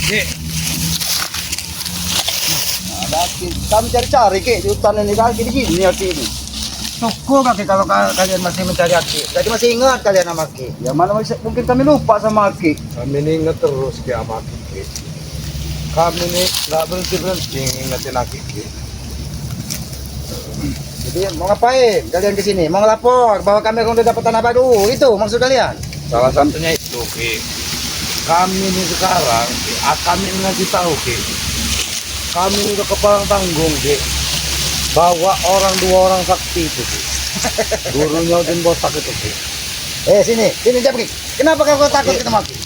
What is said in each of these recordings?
Ki. Kami cari-cari Ki di hutan ini kaki di sini Ki ini. Syukur Ki kalau kalian masih mencari Ki. Jadi masih ingat kalian sama Ki. Ya mana mungkin kami lupa sama Ki. Kami ini ingat terus Ki sama Ki. Kami ini nggak berhenti ingetin Ki. Jadi mau ngapain kalian ke sini? Mau ngelapor bahwa kami udah dapat tanah baru. Itu maksud kalian? Salah satunya itu Ki. Kami ini sekarang kami ngasih tahu Ki. Kami ini udah kepala tanggung Ki. Bawa dua orang sakti itu Ki. Gurunya Udin Botak itu Ki. Sini Jabrik. Kenapa kau takut ketemu Ki?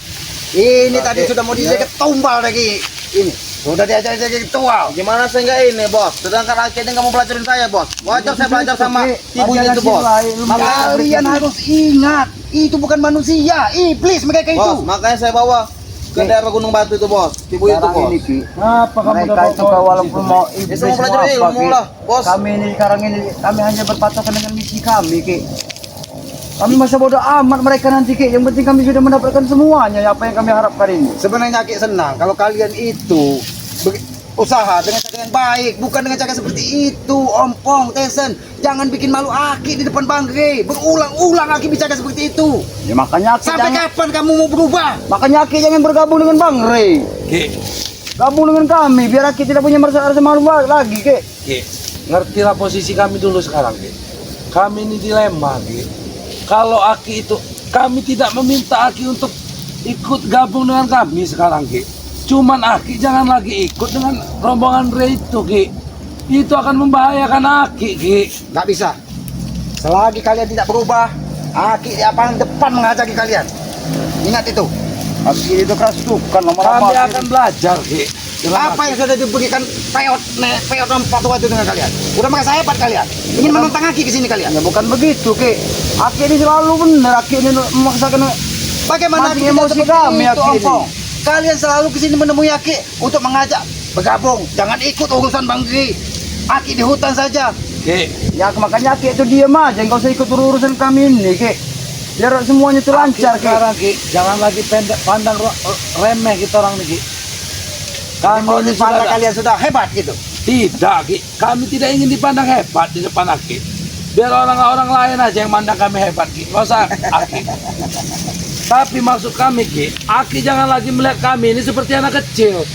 Ini tadi sudah mau diajak tumbal lagi. Ini sudah diajak ketua. Gimana saya nggak ini bos? Sedangkan akhirnya nggak mau pelajarin saya bos. Wajar saya belajar sama ibunya itu bos. Kalian harus ingat, itu bukan manusia, iblis mereka itu. Bos, makanya saya bawa ke daerah Gunung Batu itu bos. Ibu itu bos. Kenapa kamu mereka itu walaupun mau iblis mau belajar ilmu lah bos. Kami ini sekarang ini kami hanya berpatokan dengan misi kami Ki. Kami masa bodoh amat mereka nanti Ki. Yang penting kami sudah mendapatkan semuanya apa yang kami harapkan ini. Sebenarnya Ki senang kalau kalian itu usaha dengan cara yang baik, bukan dengan cara seperti itu. Ompong, Tesen, jangan bikin malu Aki di depan Bang Rey. Berulang-ulang Aki bicara seperti itu. Ya makanya Aki sampai kapan kamu mau berubah? Makanya Aki jangan bergabung dengan Bang Rey. Ki. Gabung dengan kami biar Aki tidak punya rasa malu lagi Ki. Ki. Ngertilah posisi kami dulu sekarang Ki. Kami ini dilema Ki. Kalau Aki itu, kami tidak meminta Aki untuk ikut gabung dengan kami sekarang Ki. Cuman Aki jangan lagi ikut dengan rombongan Rey itu Ki. Itu akan membahayakan Aki Ki. Gak bisa. Selagi kalian tidak berubah, Aki yang paling depan mengajari kalian. Ingat itu. Aki itu keras kan nomor kami akan belajar Ki. Apa yang sudah diberikan peot empat waktu dengan kalian? Udah merasa hebat kalian. Ingin menentang Aki ke sini kalian? Ya bukan begitu Ki. Aki ini selalu benar. Aki ini memaksakan. Bagaimana Aki emosi kami Aki ini? Kalian selalu kesini menemui Aki untuk mengajak bergabung. Jangan ikut urusan Bang Gri. Aki di hutan saja. Ki. Ya makanya Aki itu diam aja. Enggak usah ikut urusan kami ini Ki. Biar semuanya itu lancar Ki. Sekarang Ki, jangan lagi pandang remeh kita orang ini Ki. Kami ini pandang kalian sudah hebat gitu. Tidak Ki, kami tidak ingin dipandang hebat di depan Aki. Biar orang-orang lain aja yang mandang kami hebat Ki. Nggak usah Aki. Tapi maksud kami Ki, Aki jangan lagi melihat kami ini seperti anak kecil.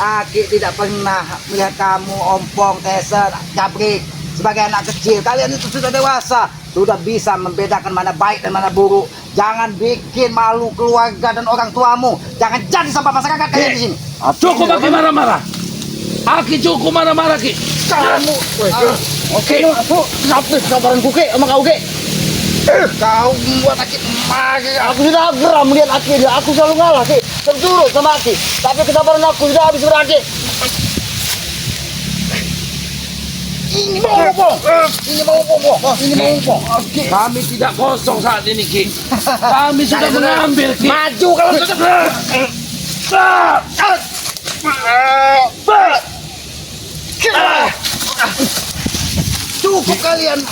Aki tidak pernah melihat kamu Ompong, Tesen, Jabrik sebagai anak kecil. Kalian itu sudah dewasa, sudah bisa membedakan mana baik dan mana buruk. Jangan bikin malu keluarga dan orang tuamu. Jangan jadi sampah masyarakat kalian di sini. Cukup Aki marah-marah. Aki cukup marah-marah Ki. Kamu, Oke. Sampai sabaranku Ki sama kau Ki. Kau membuat Aki marah. Aku sudah geram melihat Aki dia. Aku selalu ngalah Ki. Terjurus sama Aki. Tapi kesabaran aku sudah habis berarti. Ini mau Ompong. Ini mau Ompong. Kami tidak kosong saat ini Ki. Kami sudah mengambil Ki. Maju kalau sudah. Cukup kalian.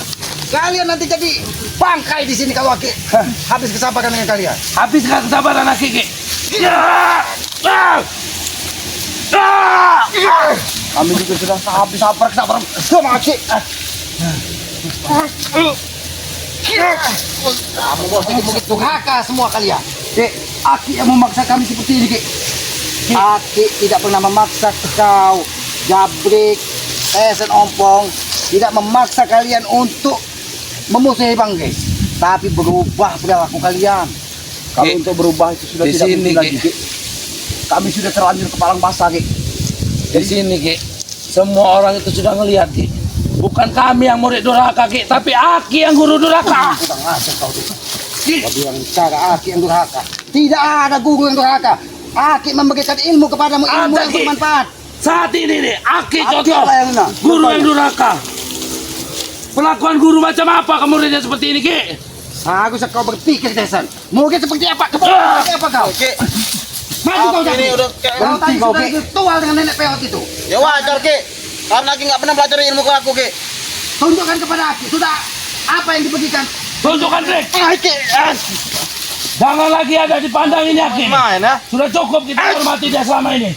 Kalian nanti jadi bangkai di sini kalau Aki habis kesabaran dengan kalian. Habis kesabaran Aki Ki. Kami juga sudah habis kesabaran sama Aki. Kamu bos ini begitu durhaka semua kalian. Aki yang memaksa kami seperti ini Ki. Aki tidak pernah memaksa kau, Jabrik, Tesen, Ompong, tidak memaksa kalian untuk memusuhi Bang Gri. Tapi berubah perilaku kalian. Kalau untuk berubah itu sudah di tidak sini, mungkin lagi Ki. Kami sudah terlanjur kepalang basah Ki. Di sini Ki, semua orang itu sudah ngelihat Ki. Bukan kami yang murid durhaka Ki, tapi Aki yang guru durhaka. Kita ngajar kau itu. Kau bilang cara Aki yang durhaka. Tidak ada guru yang durhaka. Aki memberikan ilmu kepadamu, ilmu yang bermanfaat. Saat ini nih, Aki contoh yang guru yang durhaka. Perlakuan guru macam apa ke muridnya seperti ini Ki? Harusnya kau berpikir Tesen. Mungkin seperti apa? Seperti apa kau? Oke. Maju kau Ini jadi. udah Kau tadi sudah ritual dengan nenek peot itu. Ya wajar Ki. Karena Ki nggak pernah belajar ilmu ke aku Ki. Tunjukkan kepada Aki. Sudah apa yang diberikan? Tunjukkan Ki. Aki. Jangan lagi ada dipandang ini Aki. Main ya. Sudah cukup kita hormati dia selama ini.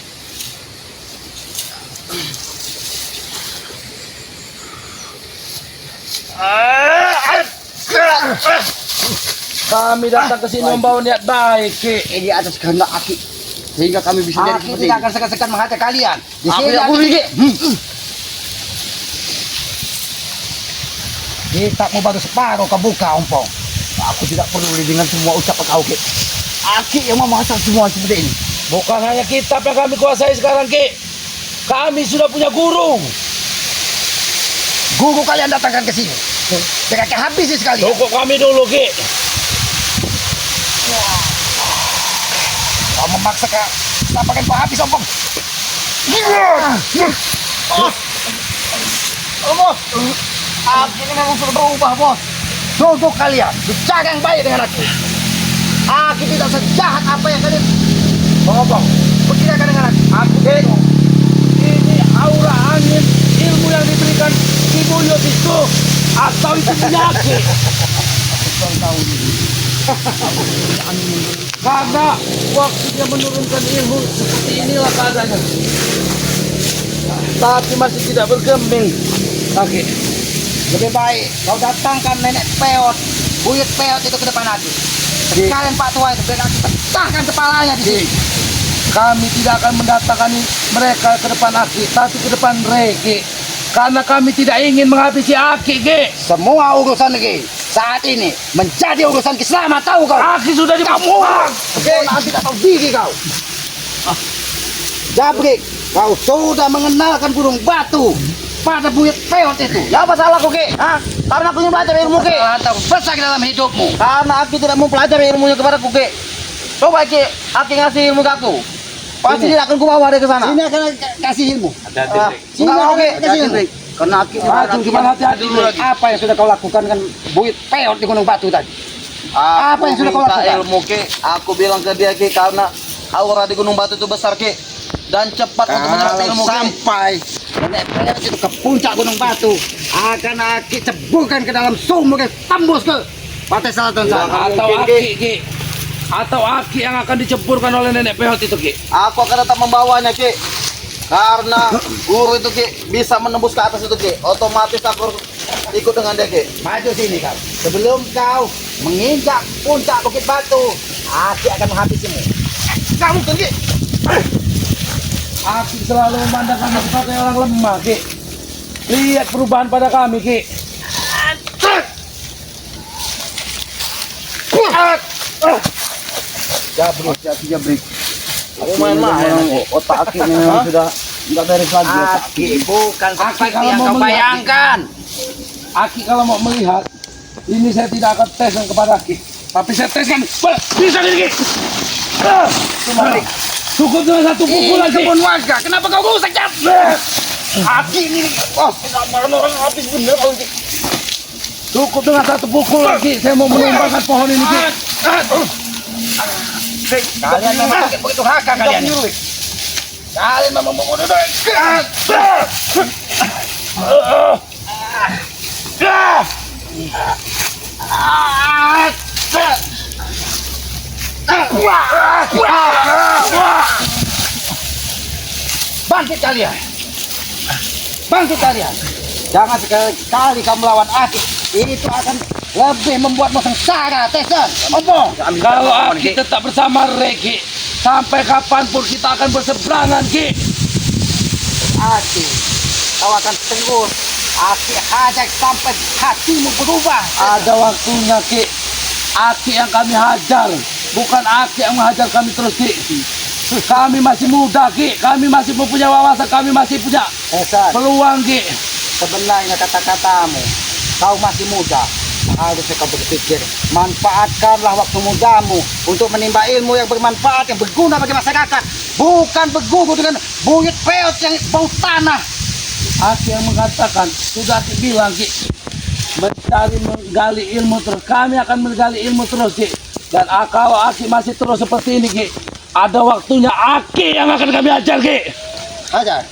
Kami datang ke sini membawa niat baik, Ki. Ini atas kehendak Aki, sehingga kami bisa jadi Aki seperti tidak ini. akan segan-segan menghajar kalian. Di Aku sini tidak Aki boleh, Ki. Ki. Kita mau baru separuh kebuka ompong. Aku tidak peduli dengan semua ucapan kau, Ki. Aki yang memasang semua seperti ini. Bukan hanya kitab yang kami kuasai sekarang, Ki. Kami sudah punya guru. Guru kalian datangkan ke sini. Mereka habisi sekali. Cukup kami dulu, Ki. Kau memaksa kau. Dapatkan kau habis ompong. Bos. Aki ini memang sudah berubah, bos. Contoh kalian, bicara yang baik dengan aku. Aki tidak sejahat apa yang kalian ngomong. Bicarakan dengan aku. Aki, ini aura angin ilmu yang diberikan Ki Buyut itu atau itu punya Aki? Karena waktu dia menurunkan ilmu seperti inilah keadaannya. Tapi masih tidak bergeming, Aki. Lebih baik kau datangkan nenek peot, buyut peot itu ke depan aku. Sekalian Pak Tua itu biar aku pecahkan kepalanya di sini. Kami tidak akan mendatangkan mereka ke depan Aki, tapi ke depan Reki. Karena kami tidak ingin menghabisi Aki, Ki. Semua urusan Ki saat ini menjadi urusan Kisama, tahu kau? Aki sudah dibuang. Kau tidak tahu diri kau. Jabrik, kau sudah mengenalkan gunung batu pada buyut peot itu. Ya apa salahku Ki? Hah? Karena aku ingin belajar ilmu Ki. Atau besar dalam hidupmu. Karena aku tidak mau pelajari ilmunya kepada Ki. Coba Ki, aku ngasih ilmu ke aku. Pasti tidak akan kubawa dia ke sana. Ini akan kasih ilmu. Sini Ki, kasih ilmu. Karena aku Cuma hati-hati dulu lagi. apa yang sudah kau lakukan dengan buyut peot di gunung batu tadi? Apa yang sudah kau lakukan? Ilmu Ki, aku bilang ke dia Ki karena aura di gunung batu itu besar Ki dan cepat untuk menyerap ilmu Ki. Sampai nenek peot itu ke puncak gunung batu akan Aki ceburkan ke dalam sumur, tembus ke pantai selatan sana. Atau Aki, Ki. Atau Aki yang akan diceburkan oleh nenek peot itu, Ki. Aku akan tetap membawanya Ki karena guru itu Ki bisa menembus ke atas itu Ki, otomatis aku harus ikut dengan dia Ki. Maju sini kau. Sebelum kau menginjak puncak bukit batu, Aki akan menghabisimu. Kamu kan Ki? Aki selalu memandang kami sebagai orang lemah, Ki. Lihat perubahan pada kami, Ki. Jabrik. Aku main-main. Otak Aki ini memang sudah nggak beres lagi. otak Aki bukan Aki seperti kalau yang mau kau melihat, bayangkan. Aki kalau mau melihat, ini saya tidak akan teskan kepada Aki. Tapi saya teskan, bisa ini, Ki. Cukup dengan satu pukulan, Ini Ki. kebun warga. Kenapa kau rusak Jab? Aki ini, oh, orang habis bener kalau Ki. Cukup dengan satu pukulan, Ki. Saya mau menumbangkan pohon ini, Ki. Kalian memang begitu haka kalian. Kalian memang membunuh. Bangkit kalian. Bangkit kalian. Jangan sekali-kali kamu melawan Aki. Itu akan lebih membuatmu sengsara, Tesan. Ompong. Kalau Aki tetap bersama Reki, sampai kapanpun kita akan berseberangan, Ki. Aki, kau akan terus. Aki hajar sampai hatimu berubah. Ada waktunya, Ki. Aki yang kami hajar, bukan Aki yang menghajar kami terus, Ki. Kami masih muda, Ki. Kami masih mempunyai wawasan, kami masih punya Tesan, peluang, Ki. sebenarnya kata-katamu, kau masih muda. Harusnya kau berpikir, manfaatkanlah waktu mudamu untuk menimba ilmu yang bermanfaat, yang berguna bagi masyarakat. Bukan berguru dengan buyut peot yang bau tanah. Aki yang mengatakan, sudah Ki bilang, Ki. Menggali ilmu terus. Kami akan menggali ilmu terus, Ki. Dan kalau Aki masih terus seperti ini, Ki, ada waktunya Aki yang akan kami ajar, Ki. Hajar,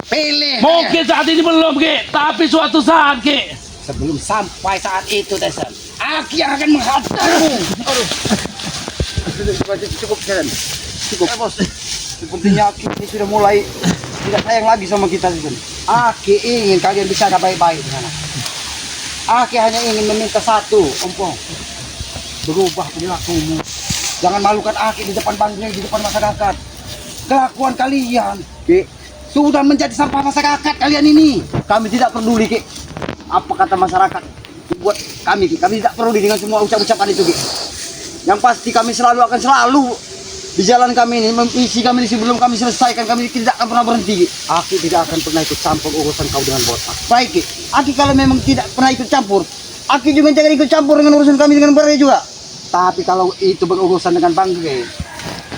pilih. Mungkin saat ini belum, Ki. Tapi suatu saat, Ki. Sebelum sampai saat itu, Tesan, Aki yang akan menghajarmu. Cukup Sen. Cukup. Bos. Sepertinya Aki ini sudah mulai tidak sayang lagi sama kita Sen. Aki ingin kalian bicara baik-baik di sana. Aki hanya ingin meminta satu, Ompong. Berubah perilakumu. Jangan malukan Aki di depan bangsa, di depan masyarakat. Kelakuan kalian, Ki, sudah menjadi sampah masyarakat kalian ini. Kami tidak peduli, Ki. Apa kata masyarakat buat kami, Ki. Kami tidak peduli dengan semua ucapan itu, Ki. Yang pasti kami akan selalu di jalan kami ini, misi kami ini sebelum kami selesaikan, kami tidak akan pernah berhenti, Ki. Aki tidak akan pernah ikut campur urusan kau dengan botak. Baik, Ki. Aki kalau memang tidak pernah ikut campur, Aki juga jangan ikut campur dengan urusan kami dengan Bangge juga. Tapi kalau itu berurusan dengan Bangge,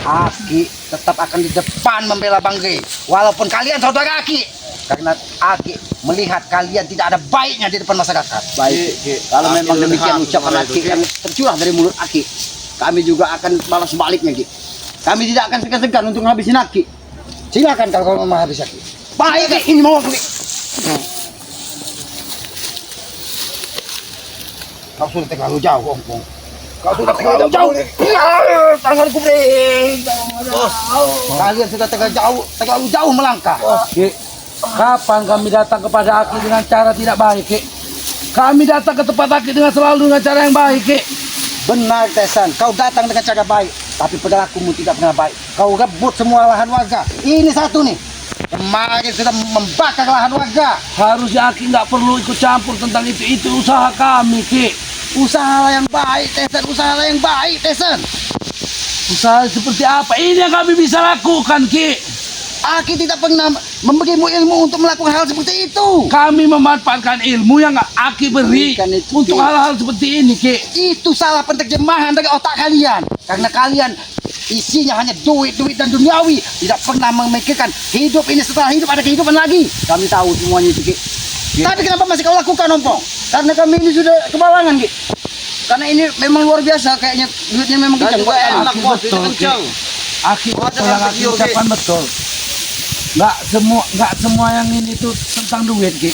Aki tetap akan di depan membela Bangge. Walaupun kalian saudara Aki. Karena Aki melihat kalian tidak ada baiknya di depan masyarakat. Baik, Ki. Kalau Aki memang demikian lihat ucapan seperti Aki itu, Ki. yang tercurah dari mulut Aki, kami juga akan balas sebaliknya, Ki. Kami tidak akan segan-segan untuk menghabisin Aki. Silakan kalau kau mau menghabisi Aki. Baik, Ki. Ini mau Ki. Kau sudah terlalu jauh, Ompong. Kau sudah terlalu jauh. Tanganku break. Kalian sudah terlalu jauh melangkah. Ki, kapan kami datang kepada Aki dengan cara tidak baik, Ki? Kami datang ke tempat Aki dengan selalu dengan cara yang baik, Ki. Benar, Tesan. Kau datang dengan cara baik, tapi perilakumu tidak pernah baik. Kau rebut semua lahan warga. Ini satu nih. Kemarin sudah membakar lahan warga. Harusnya Aki nggak perlu ikut campur tentang itu. Itu usaha kami, Ki. Usaha yang baik, Tesan. Usaha yang baik, Tesan. Usaha seperti apa? Ini yang kami bisa lakukan, Ki. Aki tidak pernah memberimu ilmu untuk melakukan hal seperti itu. Kami memanfaatkan ilmu yang Aki beri Bukan itu, untuk Ki. hal-hal seperti ini, Ki. Itu salah penerjemahan dari otak kalian. Karena kalian isinya hanya duit dan duniawi. Tidak pernah memikirkan hidup ini setelah hidup ada kehidupan lagi. Kami tahu semuanya itu, Ki. Tapi kenapa masih kau lakukan, Ompong? Karena kami ini sudah kebawangan, Ki. Karena ini memang luar biasa kayaknya duitnya memang Dan kencang. juga enak, Aki Bos. Ini betul, Ki. kencang. Aki Oh, betul jangan yang Aki tergiur, Ki. ucapkan betul. Nggak semua yang ini tuh tentang duit, Ki.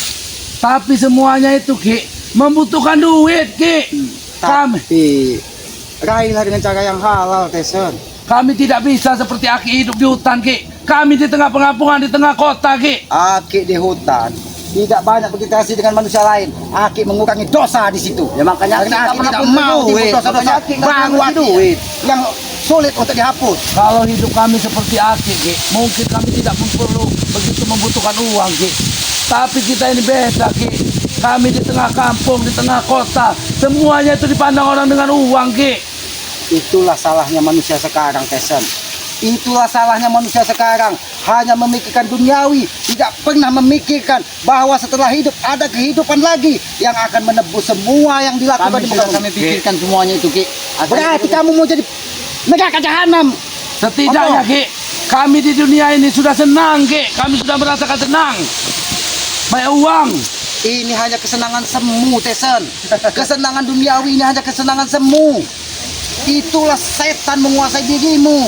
Tapi semuanya itu, Ki, membutuhkan duit, Ki. Kami Tapi raihlah dengan cara yang halal, Teson. kami tidak bisa seperti Aki hidup di hutan, Ki. Kami di tengah pengampungan, di tengah kota, Ki. Aki di hutan tidak banyak berinteraksi dengan manusia lain. Aki mengurangi dosa di situ. Ya makanya Aki tidak mau duit. dosa-dosa baru Aki yang sulit untuk dihapus. Kalau hidup kami seperti Aki, Ki, mungkin kami tidak perlu begitu membutuhkan uang, Ki. Tapi kita ini beda, Ki. Kami di tengah kampung, di tengah kota, semuanya itu dipandang orang dengan uang, Ki. Itulah salahnya manusia sekarang, Teson. Itulah salahnya manusia sekarang. Hanya memikirkan duniawi, tidak pernah memikirkan bahwa setelah hidup ada kehidupan lagi yang akan menebus semua yang dilakukan di muka bumi. Kami pikirkan semuanya itu, Ki. Berarti kamu mau jadi neraka jahanam. Setidaknya, Ki, kami di dunia ini sudah senang, Ki. Kami sudah merasakan senang. Banyak uang. Ini hanya kesenangan semu, Teson. Kesenangan duniawi ini hanya kesenangan semu. Itulah setan menguasai dirimu.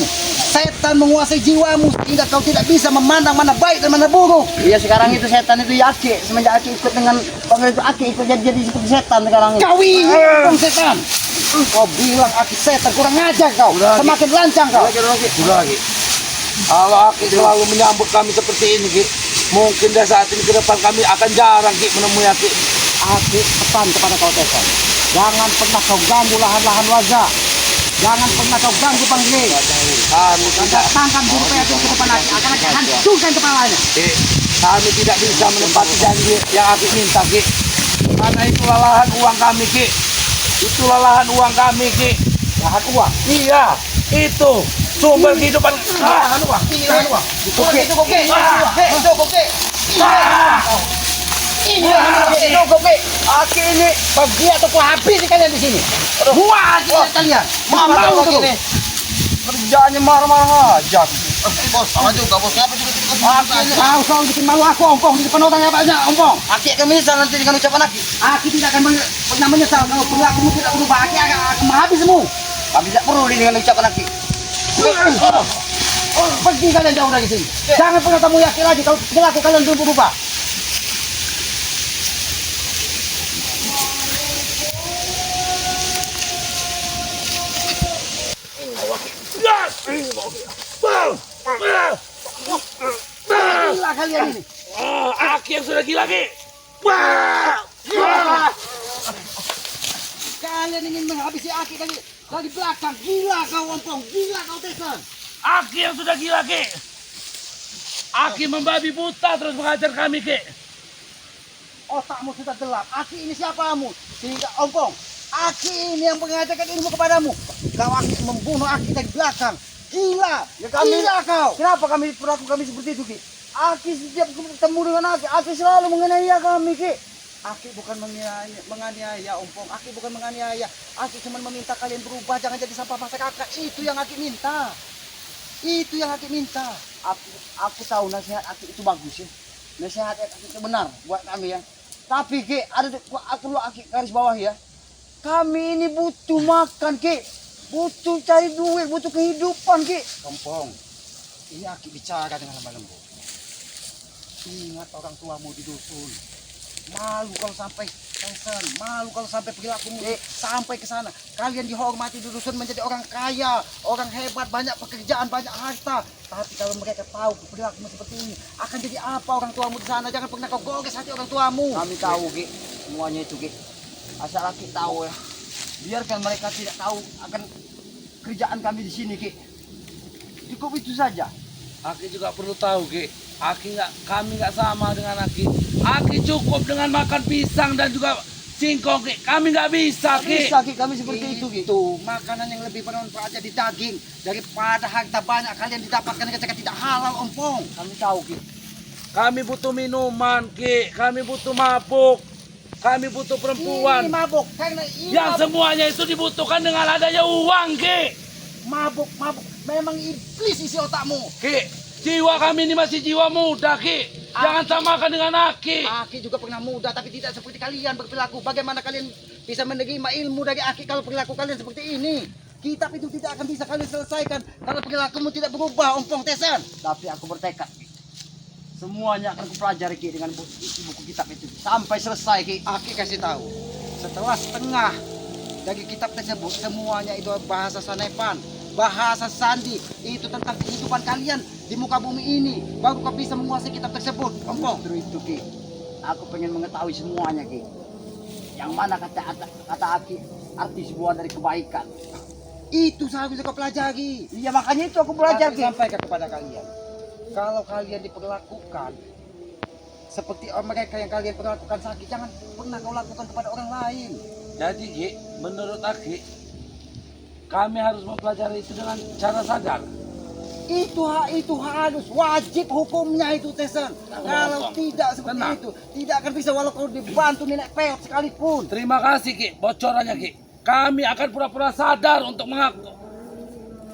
Setan menguasai jiwamu sehingga kau tidak bisa memandang mana baik dan mana buruk. Iya, sekarang itu setan itu ya Aki. Semenjak Aki ikut dengan panggil itu Aki ikut jadi seperti setan sekarang ini. Kau ini setan. Kau bilang Aki setan, kurang ajar kau. Semakin lancang kau. Sudah, Ki. Kalau Aki selalu menyambut kami seperti ini, Ki, mungkin dari saat ini ke depan kami akan jarang, Ki, menemui Aki. Aki pesan kepada kau, Teson. Jangan pernah kau ganggu lahan-lahan warga. Jangan pernah kau ganggu Bangge. Kami tidak, Tangkap dulu itu ke depan Aki. Akan Aki hancurkan kepalanya. Ki, kami tidak bisa menepati janji yang Aki minta, Ki. Karena itulah lahan uang kami, Ki. Itulah lahan uang kami, Ki. Lahan uang. Iya, itu sumber kehidupan. Lahan uang. Lahan uang. Itu Koke. Itu Koke. Ini Koke. Aki ini bagi atau kau habis kalian di sini. Buat kalian. Mau ini. Kerjanya marah-marah aja. Bos, sama juga, Bos. Ngapa juga Aki ini kau bikin malu aku, Ompong. Di depan orang banyak, Ompong. Aki akan menyesal nanti dengan ucapan Aki. Aki tidak akan pernah menyesal kalau perilakumu tidak berubah. Aki akan menghabismu. Kami tidak perlu dengan ucapan Aki. Pergi kalian jauh dari sini. Jangan pernah kamu yakin lagi kalau perilaku kalian belum berubah. Gila kalian ini. Aki yang sudah gila, Ki. Wah! Wah! Kalian ingin menghabisi Aki dari belakang. Gila kau Ompong, gila kau Tesan. Aki yang sudah gila, Ki. Aki membabi buta terus mengajar kami, Ki. Otakmu sudah gelap. Aki ini siapa kamu? Tidak Ompong. Aki ini yang mengajarkan ilmu kepadamu. Kau Aki membunuh Aki dari belakang. Gila, gila kau. Kenapa kami perlaku kami seperti itu, Ki? Aki setiap ketemu dengan Aki selalu menganiaya kami, Ki. Aki bukan menganiaya, Ompong. Aki bukan menganiaya. Aki cuma meminta kalian berubah, jangan jadi sampah masa kakak. Itu yang Aki minta. Itu yang Aki minta. Aku tahu nasihat Aki itu bagus ya. Nasihat Aki itu benar buat kami ya. Tapi Ki, aku Aki garis bawah ya. Kami ini butuh makan, Ki. Butuh cari duit, butuh kehidupan, Ki. Ompong, ini Aki bicara dengan lembut. Ingat orang tuamu di dusun. Malu kalau sampai Tesan, malu kalau sampai perilakumu sampai ke sana. Kalian dihormati di dusun menjadi orang kaya, orang hebat, banyak pekerjaan, banyak harta. Tapi kalau mereka tahu perilakumu seperti ini, akan jadi apa orang tuamu di sana? Jangan pernah kau gores hati orang tuamu. Kami tahu, Ki, semuanya itu, Ki. Asal Aki tahu ya. Biarkan mereka tidak tahu akan kerjaan kami di sini, Ki. Cukup itu saja. Aki juga perlu tahu, Ki. Kami nggak sama dengan Aki. Aki cukup dengan makan pisang dan juga singkong, Ki. Kami nggak bisa, Ki. Bisa, Ki, kami seperti itu, Ki. Itu makanan yang lebih bermanfaat di daging daripada harta banyak kalian didapatkan ketika tidak halal, Ompong. Kami tahu, Ki. Kami butuh minuman, Ki. Kami butuh mabuk. Kami butuh perempuan. Ini mabuk, karena ini Yang mabuk. semuanya itu dibutuhkan dengan adanya uang, Ki. Mabuk. Memang iblis isi otakmu. Ki, jiwa kami ini masih jiwa muda, Ki. Jangan samakan dengan Aki. Aki juga pernah muda, tapi tidak seperti kalian berperilaku. Bagaimana kalian bisa menerima ilmu dari Aki kalau perilaku kalian seperti ini? Kitab itu tidak akan bisa kalian selesaikan kalau perilakumu tidak berubah, Ompong Tesan. Tapi aku bertekad, Ki. Semuanya akan kupelajari, Ki, dengan isi buku kitab itu. Sampai selesai, Ki. Aki kasih tahu. Setelah setengah dari kitab tersebut, semuanya itu bahasa Sanepan, bahasa Sandi. Itu tentang kehidupan kalian di muka bumi ini. Baru kau bisa menguasai kitab tersebut, Ompong. Justru itu, Ki. Aku pengen mengetahui semuanya, Ki. Yang mana kata Aki arti sebuah dari kebaikan. Itu seharusnya kau pelajari. Iya, makanya itu aku belajar, Ki. Sampaikan kepada kalian. Kalau kalian diperlakukan seperti mereka yang kalian perlakukan sakit, jangan pernah kau lakukan kepada orang lain. Jadi, Ki, menurut Aki, kami harus mempelajari itu dengan cara sadar. Itu harus wajib hukumnya itu, Tesan. Kalau tidak seperti Tenang. itu, tidak akan bisa walau kau dibantu nenek peot sekalipun. Terima kasih, Ki, bocorannya, Ki. Kami akan pura-pura sadar untuk mengaku.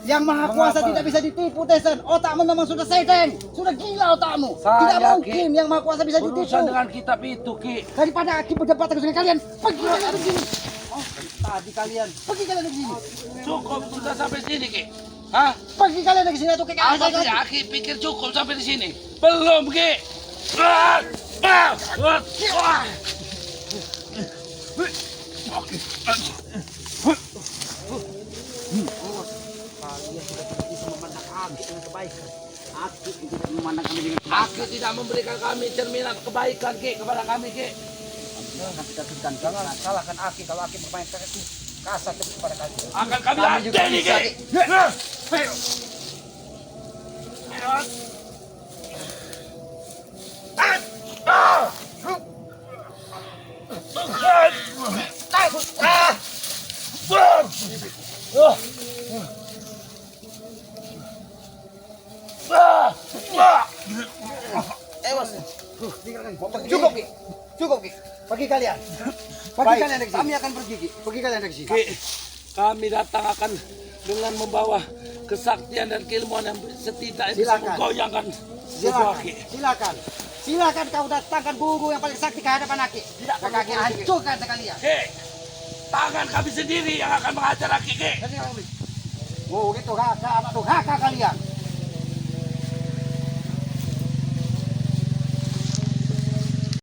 Yang maha kuasa Mengapa? tidak bisa ditipu, Tesan. Otakmu memang sudah seteng, sudah gila otakmu. Saya, Tidak mungkin Ki, yang maha kuasa bisa Urusan ditipu. dengan kitab itu, Ki. Daripada Aki berdebat terus dengan kalian, pergi kalian dari sini. Oh, tadi kalian, pergi kalian dari sini. Cukup sudah sampai sini, Ki. Hah? Pergi kalian dari sini atau kayak Apa sih, Aki pikir cukup sampai di sini? Belum, Ki. Ah! Ah! Ah! Ah! Kalian sudah tidak bisa memandang Aki dengan kebaikan. Aki tidak memandang kami dengan Aki tidak memberikan kami cerminan kebaikan, Ki, kepada kami, Ki. Jangan kita tekan, jangan salahkan Aki kalau Aki bermain kasar terus kepada kalian. Akan kami Kami juga adeni, bisa, Ki. Ki. Cukup, Ki. Cukup, Ki. Pergi kalian. Pergi Baik, kalian dari sini. kami akan pergi, Ki. Pergi kalian dari sini. Ki, kami datang akan dengan membawa kesaktian dan keilmuan yang setidaknya bisa Silakan. menggoyangkan sebuah, Silakan. Ki. Silakan. Silakan kau datangkan guru yang paling sakti ke hadapan Aki. Tidak, Aki hancurkan sekalian. Ki, tangan kami sendiri yang akan mengajar Aki, Ki. Oh, itu raka anak durhaka kalian.